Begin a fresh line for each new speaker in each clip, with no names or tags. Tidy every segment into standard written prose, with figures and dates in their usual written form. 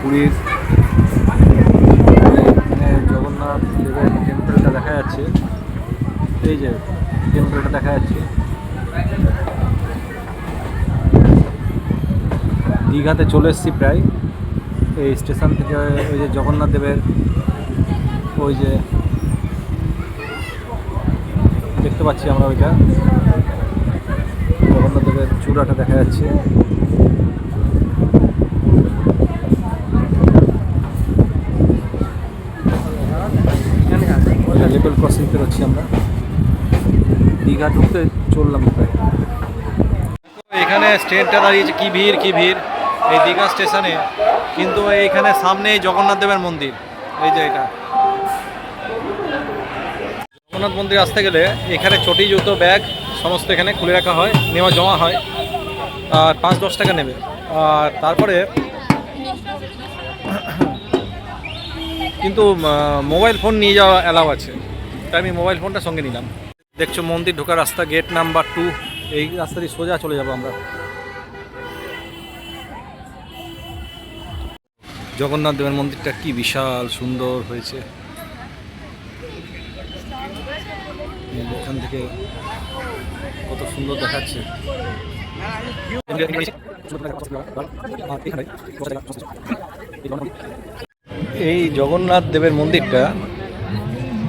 পুরীর জগন্নাথ দেবের টেম্পলটা দেখা যাচ্ছে। এই যে টেম্পলটা দেখা যাচ্ছে। দীঘাতে চলে এসেছি প্রায়। এই স্টেশন থেকে ওই যে জগন্নাথ দেবের ওই যে দেখতে পাচ্ছি আমরা, ওইটা জগন্নাথ দেবের চূড়াটা দেখা যাচ্ছে। লেভেল ক্রসিং পেরোচ্ছি আমরা, দীঘা ঢুকতে চললাম প্রায়। এখানে ট্রেনটা দাঁড়িয়েছে, কি ভিড় কি ভিড় এই দীঘা স্টেশনে। কিন্তু এইখানে সামনেই জগন্নাথ দেবের মন্দির। এই যে এটা জগন্নাথ মন্দির আসতে গেলে এখানে চটি জুতো ব্যাগ সমস্ত এখানে খুলে রাখা হয়, নেওয়া জমা হয়, আর 5-10 টাকা নেবে। আর তারপরে কিন্তু মোবাইল ফোন নিয়ে যাওয়া অ্যালাউ আছে, তাই আমি মোবাইল ফোনটা সঙ্গে নিলাম। দেখছো মন্দির ঢোকার রাস্তা, গেট নাম্বার 2। এই রাস্তা দিয়ে সোজা চলে যাবো আমরা। জগন্নাথ দেবের মন্দিরটা কি বিশাল সুন্দর হয়েছে। এখান থেকে কত সুন্দর দেখাচ্ছে। এই জগন্নাথ দেবের মন্দিরটা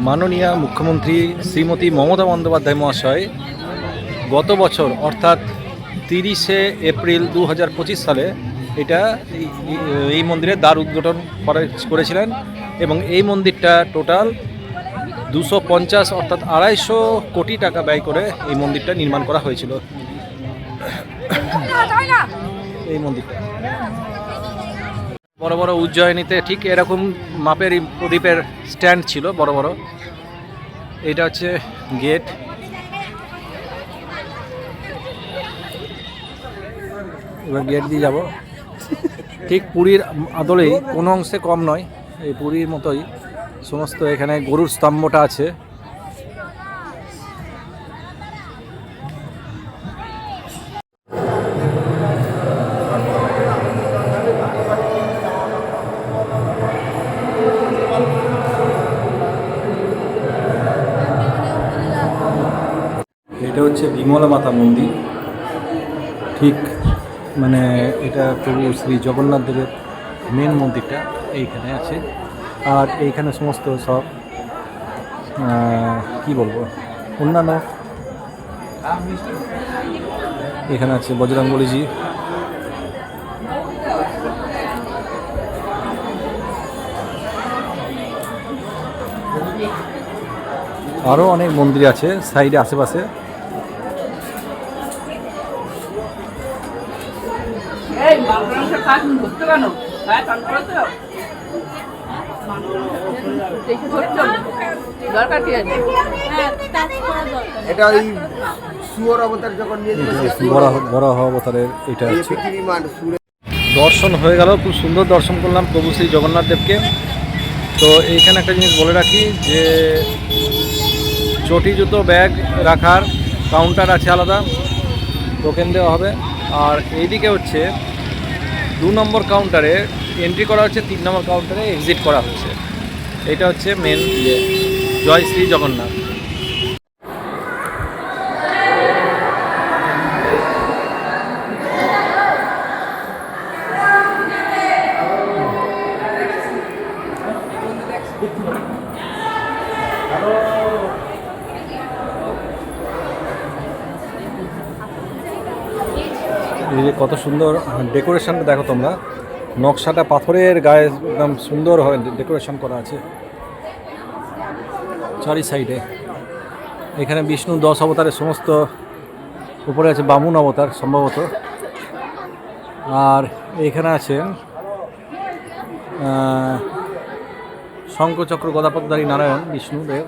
মাননীয় মুখ্যমন্ত্রী শ্রীমতী মমতা বন্দ্যোপাধ্যায় মহাশয় গত বছর অর্থাৎ 30শে এপ্রিল 2025 সালে এটা এই মন্দিরের দ্বার উদ্ঘাটন করেছিলেন। এবং এই মন্দিরটা টোটাল 250 অর্থাৎ 250 কোটি টাকা ব্যয় করে এই মন্দিরটা নির্মাণ করা হয়েছিল। এই মন্দিরটা বড় বড় উজ্জয়িনীতে ঠিক এরকম মাপের প্রদীপের স্ট্যান্ড ছিল বড় বড়। এটা হচ্ছে গেট। এবার গেট দিয়ে যাব। ঠিক পুরীর আদলেই কোনো অংশে কম নয়, এই পুরীর মতোই সমস্ত। এখানে গরুর স্তম্ভটা আছে। এটা হচ্ছে বিমলা মাতা মন্দির। ঠিক মানে এটা প্রভু শ্রী জগন্নাথ দেবের মেন মন্দিরটা এইখানে আছে। আর এইখানে সমস্ত সব কি বলবো অন্যান্য এখানে আছে বজরংবলীজি। আরও অনেক মন্দির আছে সাইডে আশেপাশে।
এটা ওই সুয়র অবতার যখন
বড় অবতারের এটা দর্শন হয়ে গেল। খুব সুন্দর দর্শন করলাম প্রভু শ্রী জগন্নাথ দেবকে। তো এইখানে একটা জিনিস বলে রাখি যে চটি জুতো ব্যাগ রাখার কাউন্টার আছে আলাদা, টোকেন দেওয়া হবে। আর এইদিকে হচ্ছে 2 নম্বর কাউন্টারে এন্ট্রি করা হচ্ছে, 3 নম্বর কাউন্টারে এক্সিট করা হচ্ছে। এটা হচ্ছে মেন জয় শ্রী জগন্নাথ। এই যে কত সুন্দর ডেকোরেশনটা দেখো তোমরা, নকশাটা পাথরের গায়ে একদম সুন্দর হয় ডেকোরেশন করা আছে চারি সাইডে। এখানে বিষ্ণু 10 অবতারের সমস্ত, উপরে আছে বামুন অবতার সম্ভবত। আর এখানে আছে শঙ্খচক্র গদাপদ্মধারী নারায়ণ বিষ্ণুদেব,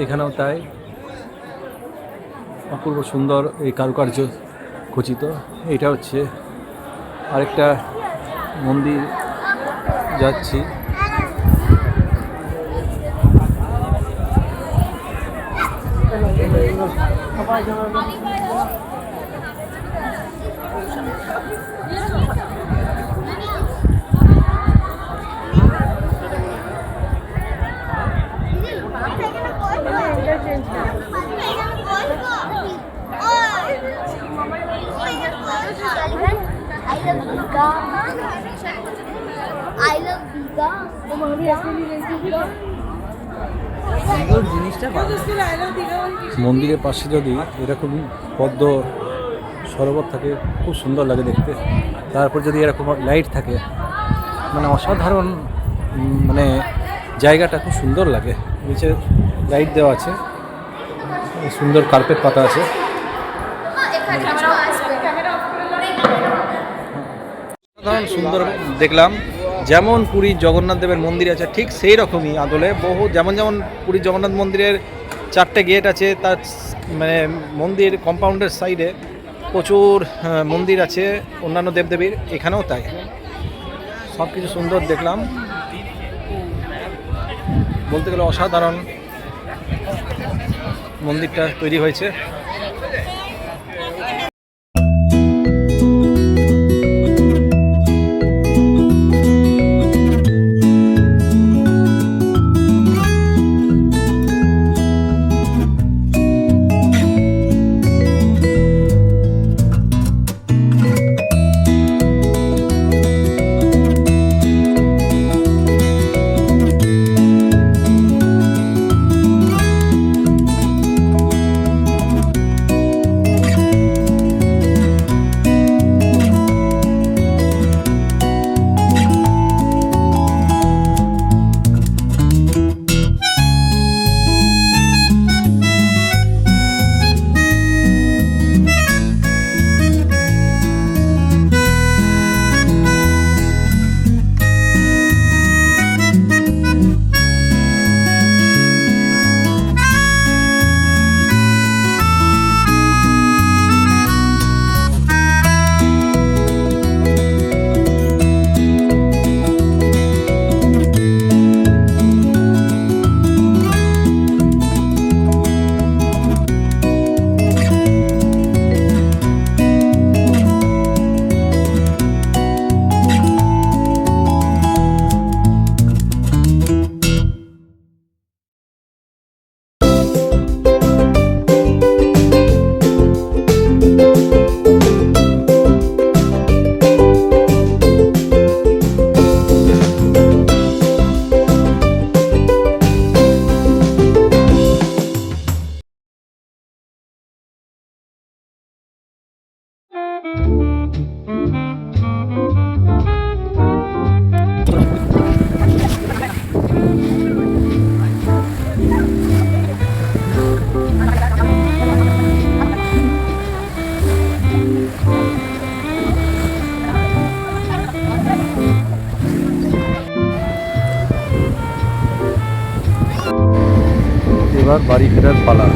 এখানেও তাই। অপূর্ব সুন্দর এই কারুকার্য খচিত। এটা হচ্ছে আরেকটা মন্দির যাচ্ছি।
I love
জিনিসটা ভালো।
মন্দিরের পাশে যদি এরকম পদ্ম সরোবর থাকে খুব সুন্দর লাগে দেখতে। তারপর যদি এরকম লাইট থাকে মানে অসাধারণ, মানে জায়গাটা খুব সুন্দর লাগে। নিচে লাইট দেওয়া আছে, সুন্দর কার্পেট পাতা আছে। অসাধারণ সুন্দর দেখলাম। যেমন পুরীর জগন্নাথ দেবের মন্দির আছে ঠিক সেই রকমই আদলে বহু, যেমন যেমন পুরীর জগন্নাথ মন্দিরের 4টে গেট আছে, তার মানে মন্দির কম্পাউন্ডের সাইডে প্রচুর মন্দির আছে অন্যান্য দেবদেবীর, এখানেও তাই। সব কিছু সুন্দর দেখলাম, বলতে গেলে অসাধারণ মন্দিরটা তৈরি হয়েছে। এবার বাড়ি ফেরার পালা।